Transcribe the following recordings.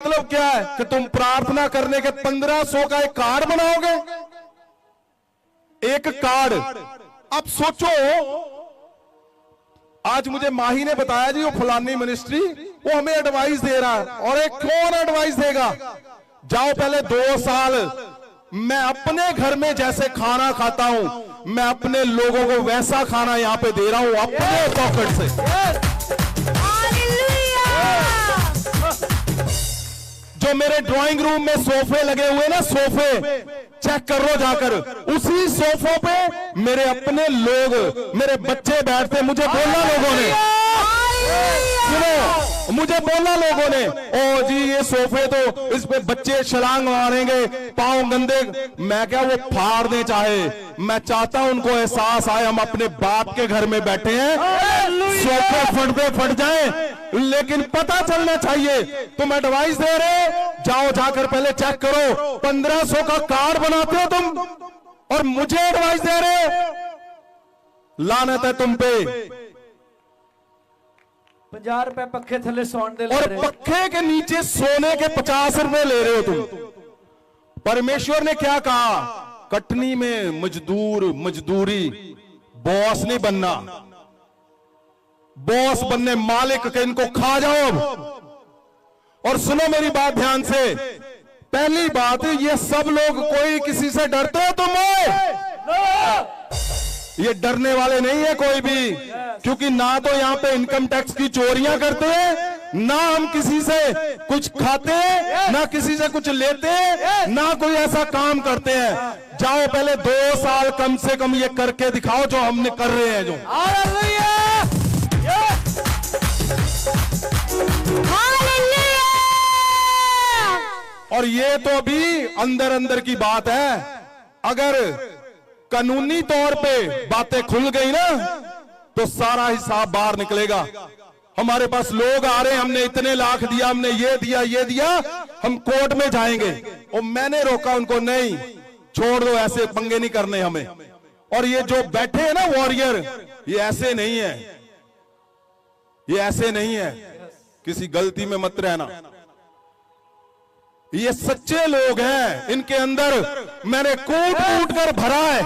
मतलब क्या है कि तुम प्रार्थना करने के 1500 का एक कार्ड बनाओगे, एक कार्ड। अब सोचो, आज मुझे माही ने बताया जी वो फलानी मिनिस्ट्री वो हमें एडवाइस दे रहा है, और एक कौन एडवाइस देगा? जाओ पहले 2 साल मैं अपने घर में जैसे खाना खाता हूं, मैं अपने लोगों को वैसा खाना यहां पे दे रहा हूं अपने पॉकेट से। जो मेरे ड्राइंग रूम में सोफे लगे हुए ना, सोफे चेक कर लो जाकर, उसी सोफों पे मेरे अपने लोग, मेरे बच्चे बैठते। मुझे बोला लोगों ने, सुनो, मुझे बोला लोगों ने, ओ जी ये सोफे तो इस पे बच्चे छलांग मारेंगे, पांव गंदे। मैं क्या, वो फाड़ दे चाहे, मैं चाहता हूं उनको एहसास आए हम अपने बाप के घर में बैठे हैं, सोफे फटते फट जाए, लेकिन पता चलना चाहिए। तुम एडवाइस दे रहे, जाओ जाकर पहले चेक करो, 1500 का कार्ड बनाते हो तुम और मुझे एडवाइस दे रहे। लानत है तुम पे। 50 रुपए पक्खे थले सोने दे, और पक्खे के नीचे सोने के 50 रुपए ले रहे हो तुम। परमेश्वर ने क्या कहा? कटनी में मजदूरी, बॉस नहीं बनना, बॉस बनने मालिक के, इनको खा जाओ। और सुनो मेरी बात ध्यान से, पहली बात, ये सब लोग कोई किसी से डरते हो तुम? ये डरने वाले नहीं है कोई भी, क्योंकि ना तो यहाँ पे इनकम टैक्स की चोरियां करते हैं, ना हम किसी से कुछ खाते हैं, ना किसी से कुछ लेते हैं, ना कोई ऐसा काम करते हैं। जाओ पहले 2 साल कम से कम ये करके दिखाओ जो हमने कर रहे हैं। जो और ये तो अभी अंदर अंदर की बात है, अगर कानूनी तौर पे बातें खुल गई ना तो सारा हिसाब बाहर निकलेगा। हमारे पास लोग आ रहे हैं, हमने इतने लाख दिया, हमने ये दिया, हम कोर्ट में जाएंगे। और मैंने रोका उनको, नहीं छोड़ दो, ऐसे पंगे नहीं करने हमें। और ये जो बैठे हैं ना वॉरियर, ये ऐसे नहीं है, ये ऐसे नहीं है, किसी गलती में मत रहना। ये सच्चे लोग हैं, इनके अंदर मैंने कूट कर भरा है,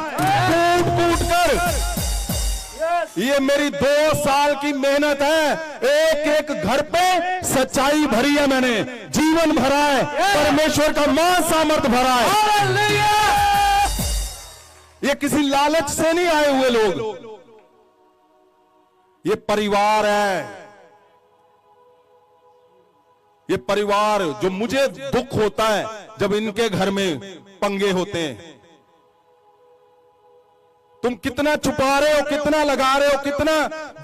कूट कर। ये मेरी 2 साल की मेहनत है, एक एक घर पे सच्चाई भरी है, मैंने जीवन भरा है, परमेश्वर का मान सामर्थ भरा है। ये किसी लालच से नहीं आए हुए लोग, ये परिवार है। ये परिवार, जो मुझे दुख होता है जब इनके घर में पंगे होते हैं। तुम कितना छुपा रहे हो, कितना लगा रहे हो, कितना,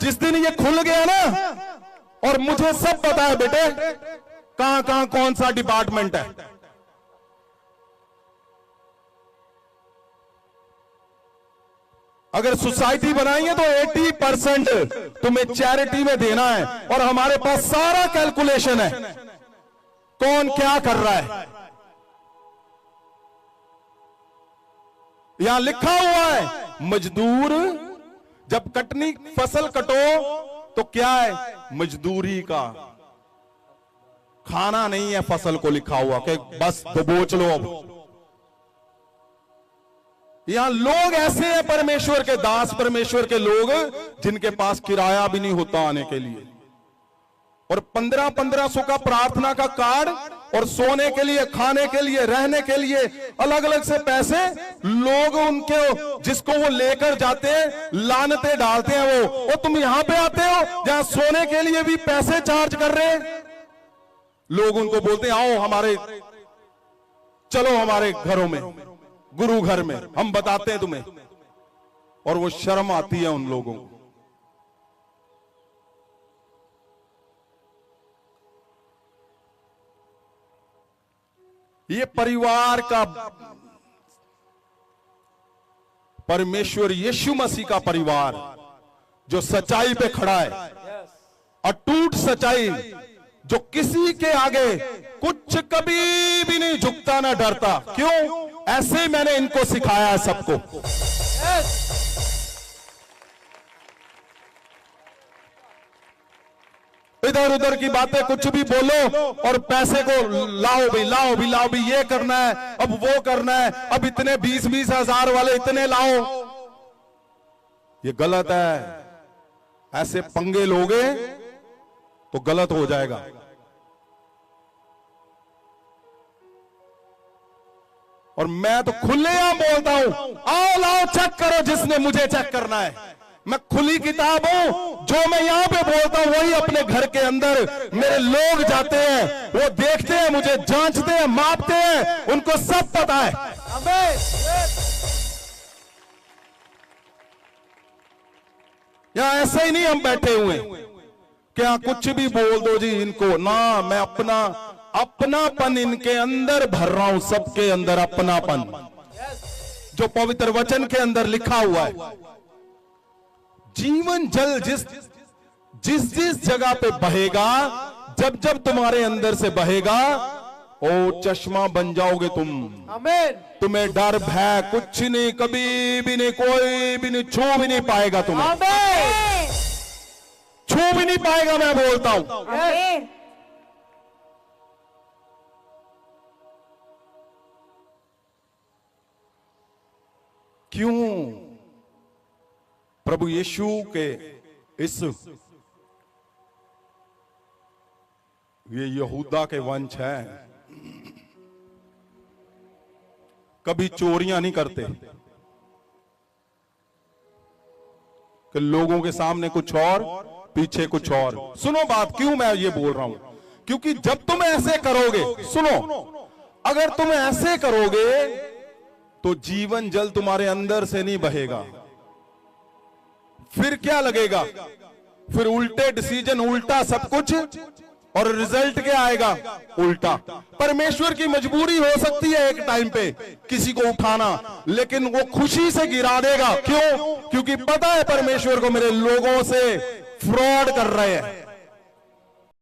जिस दिन ये खुल गया ना, और मुझे सब पता है बेटे कहां कौन सा डिपार्टमेंट है। अगर सोसाइटी बनाएंगे तो 80% तुम्हें चैरिटी में देना है, और हमारे पास सारा कैलकुलेशन है कौन क्या कर रहा है। यहां लिखा हुआ है, मजदूर जब कटनी फसल कटो तो क्या है, मजदूरी का खाना नहीं है, फसल को लिखा हुआ कि बस दबोच लो। अब यहां लोग ऐसे हैं, परमेश्वर के दास, परमेश्वर के लोग, जिनके पास किराया भी नहीं होता आने के लिए, और 1500 का प्रार्थना का कार्ड, और सोने के लिए, खाने के लिए, रहने के लिए अलग अलग से पैसे लोग उनके, जिसको वो लेकर जाते हैं, लानते डालते हैं वो तुम यहां पे आते हो जहां सोने के लिए भी पैसे चार्ज कर रहे हैं। लोग उनको बोलते हैं आओ हमारे, चलो हमारे घरों में, गुरु घर में, हम बताते हैं तुम्हें, और वो शर्म आती है उन लोगों को। ये परिवार का, परमेश्वर यीशु मसीह का परिवार जो सच्चाई पे खड़ा है, अटूट सच्चाई, जो किसी के आगे कुछ कभी भी नहीं झुकता ना डरता। क्यों? ऐसे ही मैंने इनको सिखाया है सबको। इधर उधर की बातें कुछ भी बोलो और पैसे को लाओ भी लाओ भी लाओ भी, ये करना है, अब वो करना है, अब इतने 20-20 हजार वाले इतने लाओ। ये गलत है। ऐसे पंगे लोगे तो गलत हो जाएगा। और मैं तो खुलेआम बोलता हूं, आओ लाओ चेक करो जिसने मुझे चेक करना है। मैं खुली किताब हूं। जो मैं यहां पे बोलता हूं वही अपने घर के अंदर मेरे लोग जाते हैं, वो देखते हैं, मुझे जांचते हैं, मापते हैं, उनको सब पता है। यहां ऐसे ही नहीं हम बैठे हुए क्या कुछ भी बोल दो जी इनको ना। मैं अपनापन इनके अंदर भर रहा हूं, सबके अंदर अपनापन, जो पवित्र वचन के अंदर लिखा हुआ है। जीवन जल जिस जगह पे बहेगा, जब जब तुम्हारे अंदर से बहेगा, ओ चश्मा बन जाओगे तुम। आमीन। तुम्हें डर भय कुछ नहीं, कभी भी नहीं, कोई भी नहीं, छू भी नहीं पाएगा तुम्हें। आमीन। छू भी नहीं पाएगा, मैं बोलता हूं। आमीन। क्यों? प्रभु यीशु के इस ये यहूदा के वंश है, कभी चोरियां नहीं करते कि लोगों के सामने कुछ और पीछे कुछ और। सुनो बात, क्यों मैं ये बोल रहा हूं? क्योंकि जब तुम ऐसे करोगे, सुनो, अगर तुम ऐसे करोगे तो जीवन जल तुम्हारे अंदर से नहीं बहेगा। फिर क्या लगेगा? फिर उल्टे डिसीजन, उल्टा सब कुछ, और रिजल्ट क्या आएगा? उल्टा। परमेश्वर की मजबूरी हो सकती है एक टाइम पे किसी को उठाना, लेकिन वो खुशी से गिरा देगा। क्यों? क्योंकि पता है परमेश्वर को मेरे लोगों से फ्रॉड कर रहे हैं।